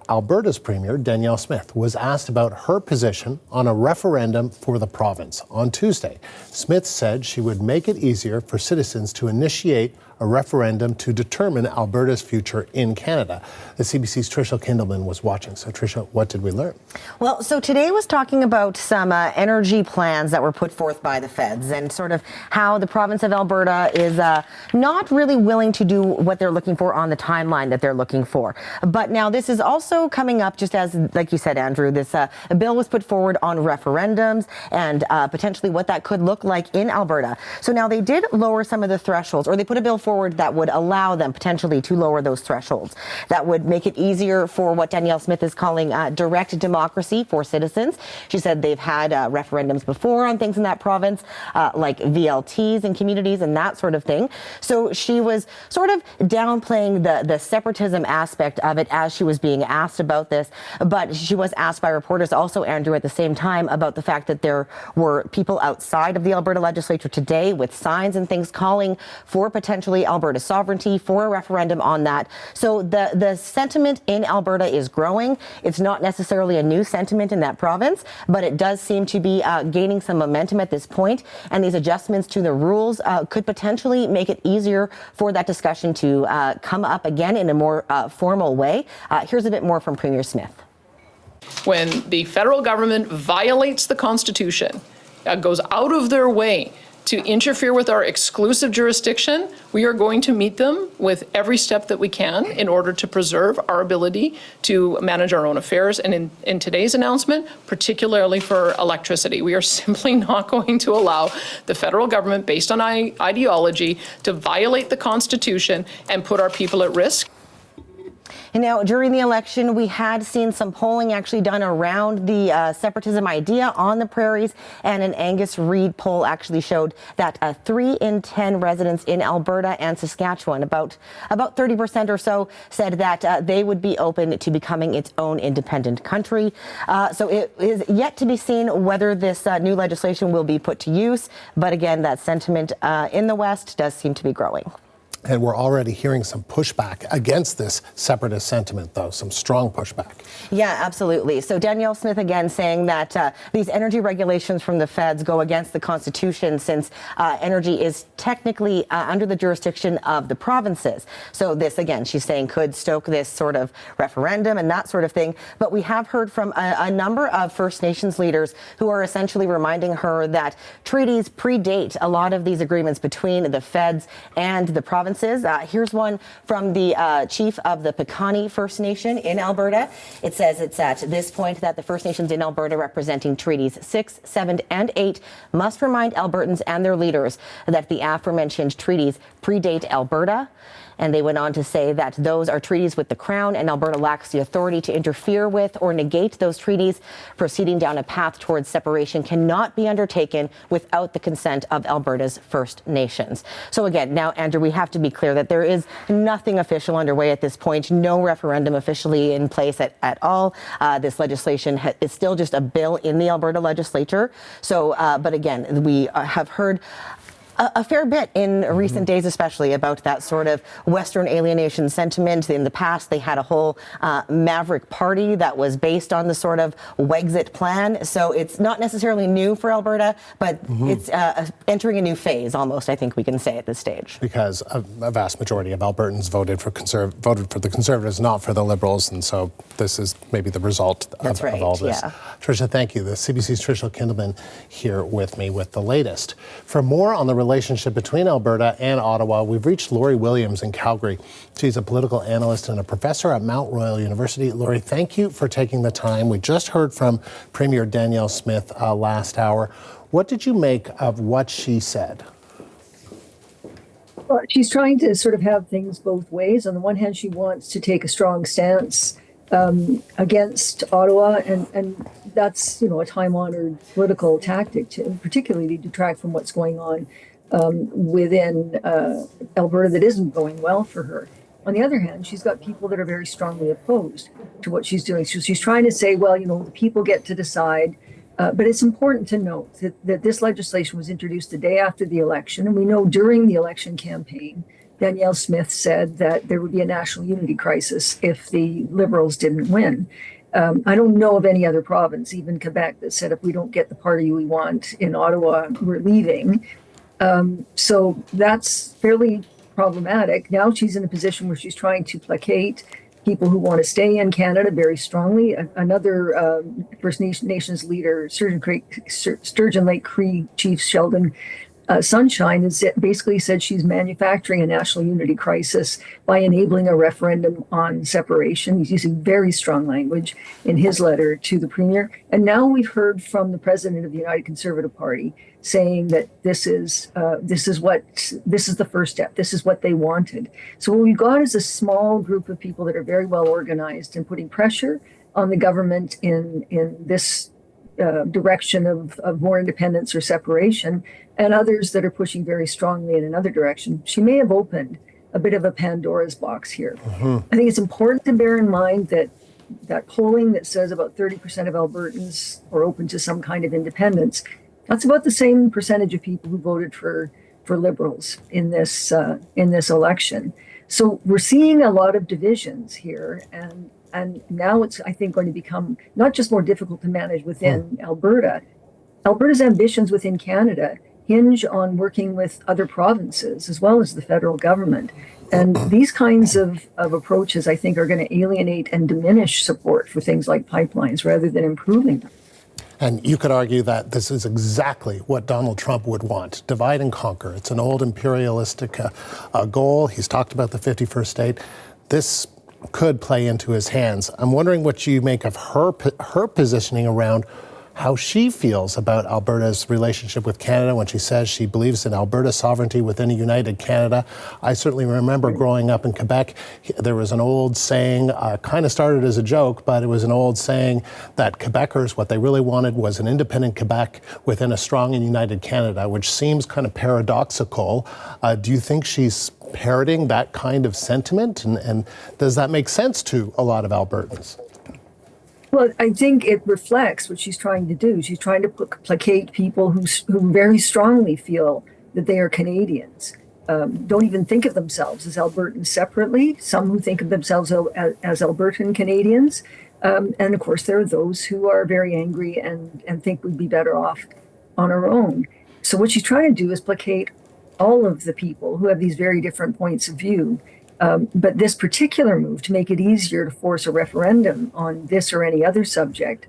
Alberta's Premier Danielle Smith was asked about her position on a referendum for the province on Tuesday. Smith said she would make it easier for citizens to initiate a referendum to determine Alberta's future in Canada. The CBC's Tricia Kindleman was watching. So Tricia, what did we learn? Well, so today was talking about some energy plans that were put forth by the feds and sort of how the province of Alberta is not really willing to do what they're looking for on the timeline that they're looking for. But now this is also coming up just as, like you said, Andrew, this a bill was put forward on referendums and potentially what that could look like in Alberta. So now they did lower some of the thresholds, or they put a bill forward that would allow them potentially to lower those thresholds. That would make it easier for what Danielle Smith is calling direct democracy for citizens. She said they've had referendums before on things in that province, like VLTs in communities and that sort of thing. So she was sort of downplaying the separatism aspect of it as she was being asked about this. But she was asked by reporters also, Andrew, at the same time about the fact that there were people outside of the Alberta legislature today with signs and things calling for potentially Alberta sovereignty, for a referendum on that. So the sentiment in Alberta is growing. It's not necessarily a new sentiment in that province, but it does seem to be gaining some momentum at this point. And these adjustments to the rules could potentially make it easier for that discussion to come up again in a more formal way. Here's a bit more from Premier Smith. When the federal government violates the Constitution, goes out of their way to interfere with our exclusive jurisdiction, we are going to meet them with every step that we can in order to preserve our ability to manage our own affairs. And in today's announcement, particularly for electricity, we are simply not going to allow the federal government, based on ideology, to violate the Constitution and put our people at risk. And now, during the election, we had seen some polling actually done around the separatism idea on the prairies, and an Angus Reid poll actually showed that 3 in 10 residents in Alberta and Saskatchewan, about 30% or so, said that they would be open to becoming its own independent country. So it is yet to be seen whether this new legislation will be put to use. But again, that sentiment in the West does seem to be growing. And we're already hearing some pushback against this separatist sentiment, though, some strong pushback. Yeah, absolutely. So Danielle Smith again saying that these energy regulations from the feds go against the Constitution, since energy is technically under the jurisdiction of the provinces. So this, again, she's saying could stoke this sort of referendum and that sort of thing. But we have heard from a number of First Nations leaders who are essentially reminding her that treaties predate a lot of these agreements between the feds and the provinces. Here's one from the chief of the Piikani First Nation in Alberta. It says it's at this point that the First Nations in Alberta representing Treaties 6, 7, and 8 must remind Albertans and their leaders that the aforementioned treaties predate Alberta. And they went on to say that those are treaties with the Crown, and Alberta lacks the authority to interfere with or negate those treaties. Proceeding down a path towards separation cannot be undertaken without the consent of Alberta's First Nations. So again, now, Andrew, we have to be clear that there is nothing official underway at this point, no referendum officially in place at all. This legislation is still just a bill in the Alberta legislature. So, but again, we have heard a fair bit in recent days, especially about that sort of Western alienation sentiment. In the past, they had a whole Maverick Party that was based on the sort of Wexit plan. So it's not necessarily new for Alberta, but it's entering a new phase, almost, I think we can say at this stage. Because a vast majority of Albertans voted for the Conservatives, not for the Liberals, and so this is maybe the result of all this. Yeah. Tricia, thank you. The CBC's Tricia Kindleman here with me with the latest. For more on the relationship between Alberta and Ottawa, we've reached Laurie Williams in Calgary. She's a political analyst and a professor at Mount Royal University. Laurie, thank you for taking the time. We just heard from Premier Danielle Smith last hour. What did you make of what she said? Well, she's trying to sort of have things both ways. On the one hand, she wants to take a strong stance against Ottawa, and that's, a time-honored political tactic, particularly to detract from what's going on within Alberta that isn't going well for her. On the other hand, she's got people that are very strongly opposed to what she's doing. So she's trying to say, well, the people get to decide. But it's important to note that this legislation was introduced the day after the election. And we know during the election campaign, Danielle Smith said that there would be a national unity crisis if the Liberals didn't win. I don't know of any other province, even Quebec, that said if we don't get the party we want in Ottawa, we're leaving. So that's fairly problematic. Now she's in a position where she's trying to placate people who want to stay in Canada very strongly. Another First Nations leader, Sturgeon Lake Cree Chief Sheldon Sunshine, has basically said she's manufacturing a national unity crisis by enabling a referendum on separation. He's using very strong language in his letter to the Premier. And now we've heard from the President of the United Conservative Party saying that this is the first step. This is what they wanted. So what we've got is a small group of people that are very well organized and putting pressure on the government in this direction of more independence or separation, and others that are pushing very strongly in another direction. She may have opened a bit of a Pandora's box here. I think it's important to bear in mind that polling that says about 30% of Albertans are open to some kind of independence, that's about the same percentage of people who voted for Liberals in this election. So we're seeing a lot of divisions here, and now it's, I think, going to become not just more difficult to manage within Alberta. Alberta's ambitions within Canada hinge on working with other provinces as well as the federal government. And these kinds of approaches, I think, are going to alienate and diminish support for things like pipelines rather than improving them. And you could argue that this is exactly what Donald Trump would want, divide and conquer. It's an old imperialistic goal. He's talked about the 51st state. This could play into his hands. I'm wondering what you make of her positioning around how she feels about Alberta's relationship with Canada when she says she believes in Alberta's sovereignty within a united Canada. I certainly remember growing up in Quebec, there was an old saying, kind of started as a joke, but it was an old saying that Quebecers, what they really wanted was an independent Quebec within a strong and united Canada, which seems kind of paradoxical. Do you think she's parroting that kind of sentiment? And does that make sense to a lot of Albertans? Well, I think it reflects what she's trying to do. She's trying to placate people who very strongly feel that they are Canadians, don't even think of themselves as Albertans separately, some who think of themselves as Albertan Canadians. And of course, there are those who are very angry and think we'd be better off on our own. So what she's trying to do is placate all of the people who have these very different points of view. But this particular move to make it easier to force a referendum on this or any other subject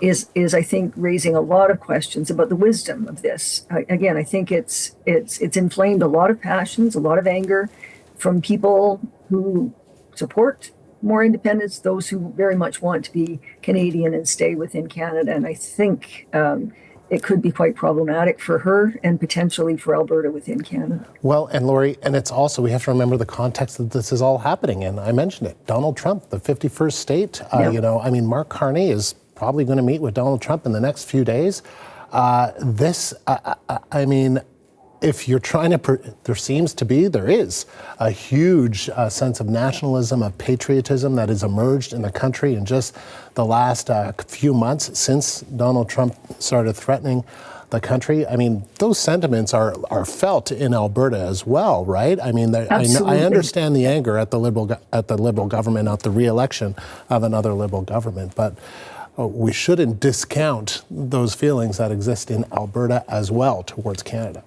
is I think, raising a lot of questions about the wisdom of this. Again, I think it's inflamed a lot of passions, a lot of anger from people who support more independence, those who very much want to be Canadian and stay within Canada. And I think it could be quite problematic for her and potentially for Alberta within Canada. Well, and Lori, and it's also, we have to remember the context that this is all happening in. I mentioned it, Donald Trump, the 51st state, Mark Carney is probably going to meet with Donald Trump in the next few days. If you're trying to, there is a huge sense of nationalism, of patriotism that has emerged in the country in just the last few months since Donald Trump started threatening the country. I mean, those sentiments are felt in Alberta as well, right? I mean, I understand the anger at the Liberal government, at the re-election of another Liberal government, but we shouldn't discount those feelings that exist in Alberta as well towards Canada.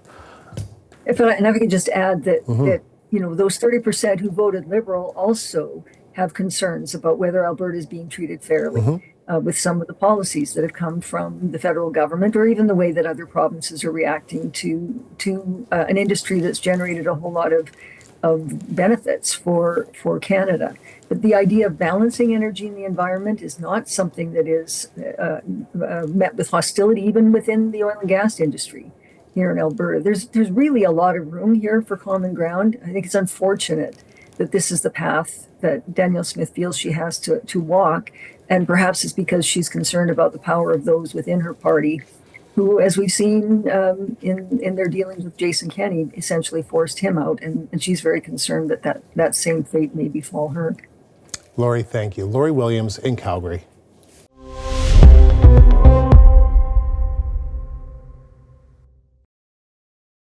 And if I could just add that, those 30% who voted Liberal also have concerns about whether Alberta is being treated fairly with some of the policies that have come from the federal government, or even the way that other provinces are reacting to an industry that's generated a whole lot of benefits for Canada. But the idea of balancing energy and the environment is not something that is met with hostility, even within the oil and gas industry here in Alberta. There's really a lot of room here for common ground. I think it's unfortunate that this is the path that Danielle Smith feels she has to walk, and perhaps it's because she's concerned about the power of those within her party who, as we've seen in their dealings with Jason Kenney, essentially forced him out, and she's very concerned that same fate may befall her. Lori, thank you. Lori Williams in Calgary.